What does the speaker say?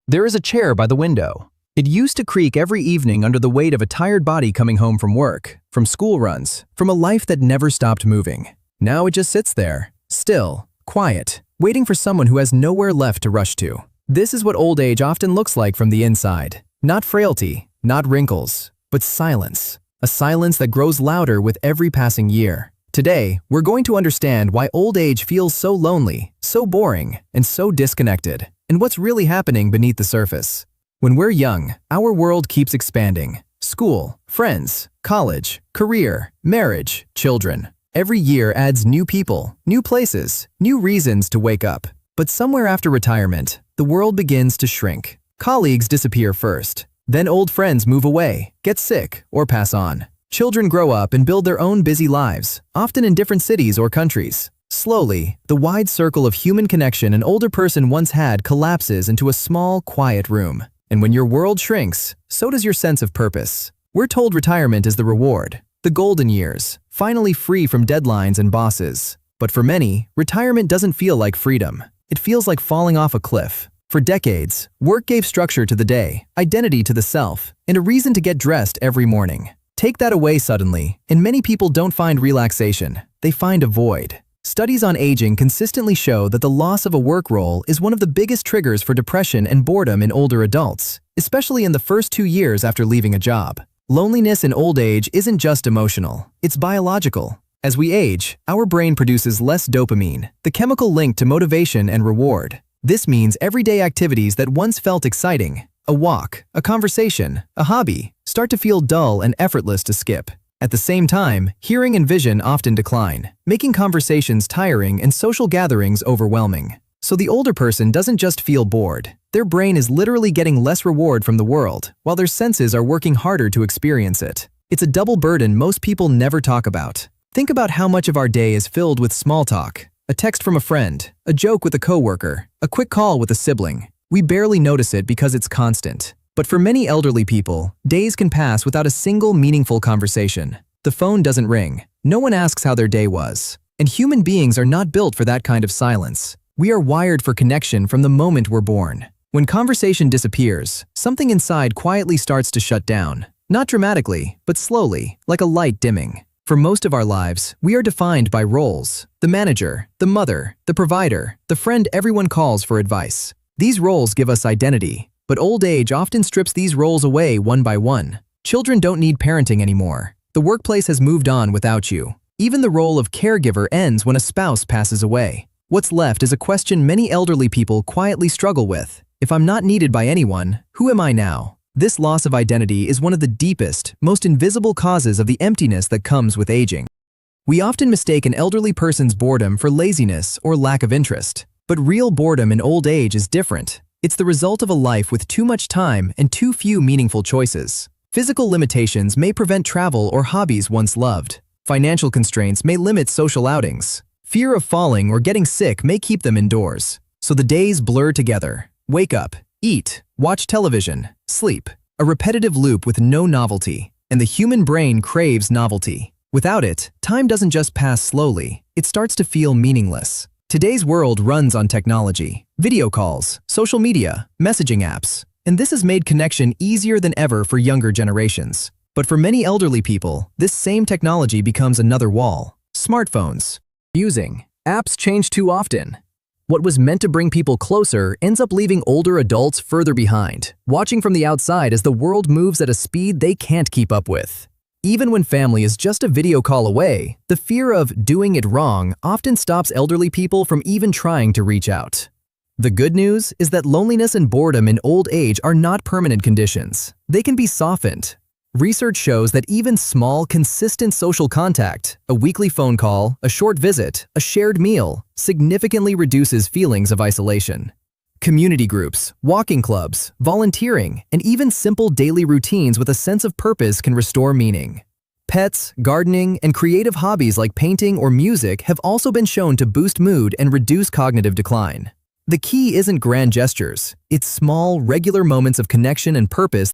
There is a chair by the window. It used to creak every evening under the weight of a tired body coming home from work, from school runs, from a life that never stopped moving. Now it just sits there, still, quiet, waiting for someone who has nowhere left to rush to. This is what old age often looks like from the inside. Not frailty, not wrinkles, but silence. A silence that grows louder with every passing year. Today, we're going to understand why old age feels so lonely, so boring, and so disconnected, and what's really happening beneath the surface. When we're young, our world keeps expanding. School, friends, college, career, marriage, children. Every year adds new people, new places, new reasons to wake up. But somewhere after retirement, the world begins to shrink. Colleagues disappear first. Then old friends move away, get sick, or pass on. Children grow up and build their own busy lives, often in different cities or countries. Slowly, the wide circle of human connection an older person once had collapses into a small, quiet room. And when your world shrinks, so does your sense of purpose. We're told retirement is the reward, the golden years, finally free from deadlines and bosses. But for many, retirement doesn't feel like freedom. It feels like falling off a cliff. For decades, work gave structure to the day, identity to the self, and a reason to get dressed every morning. Take that away suddenly, and many people don't find relaxation. They find a void. Studies on aging consistently show that the loss of a work role is one of the biggest triggers for depression and boredom in older adults, especially in the first 2 years after leaving a job. Loneliness in old age isn't just emotional, it's biological. As we age, our brain produces less dopamine, the chemical linked to motivation and reward. This means everyday activities that once felt exciting, a walk, a conversation, a hobby, start to feel dull and effortless to skip. At the same time, hearing and vision often decline, making conversations tiring and social gatherings overwhelming. So the older person doesn't just feel bored. Their brain is literally getting less reward from the world, while their senses are working harder to experience it. It's a double burden most people never talk about. Think about how much of our day is filled with small talk. A text from a friend, a joke with a coworker, a quick call with a sibling. We barely notice it because it's constant. But for many elderly people, days can pass without a single meaningful conversation. The phone doesn't ring. No one asks how their day was. And human beings are not built for that kind of silence. We are wired for connection from the moment we're born. When conversation disappears, something inside quietly starts to shut down. Not dramatically, but slowly, like a light dimming. For most of our lives, we are defined by roles. The manager, the mother, the provider, the friend everyone calls for advice. These roles give us identity, but old age often strips these roles away one by one. Children don't need parenting anymore. The workplace has moved on without you. Even the role of caregiver ends when a spouse passes away. What's left is a question many elderly people quietly struggle with. If I'm not needed by anyone, who am I now? This loss of identity is one of the deepest, most invisible causes of the emptiness that comes with aging. We often mistake an elderly person's boredom for laziness or lack of interest. But real boredom in old age is different. It's the result of a life with too much time and too few meaningful choices. Physical limitations may prevent travel or hobbies once loved. Financial constraints may limit social outings. Fear of falling or getting sick may keep them indoors. So the days blur together. Wake up, eat, watch television, sleep. A repetitive loop with no novelty. And the human brain craves novelty. Without it, time doesn't just pass slowly. It starts to feel meaningless. Today's world runs on technology, video calls, social media, messaging apps, and this has made connection easier than ever for younger generations. But for many elderly people, this same technology becomes another wall. Smartphones. Using apps change too often. What was meant to bring people closer ends up leaving older adults further behind, watching from the outside as the world moves at a speed they can't keep up with. Even when family is just a video call away, the fear of doing it wrong often stops elderly people from even trying to reach out. The good news is that loneliness and boredom in old age are not permanent conditions. They can be softened. Research shows that even small, consistent social contact, a weekly phone call, a short visit, a shared meal, significantly reduces feelings of isolation. Community groups, walking clubs, volunteering, and even simple daily routines with a sense of purpose can restore meaning. Pets, gardening, and creative hobbies like painting or music have also been shown to boost mood and reduce cognitive decline. The key isn't grand gestures. It's small, regular moments of connection and purpose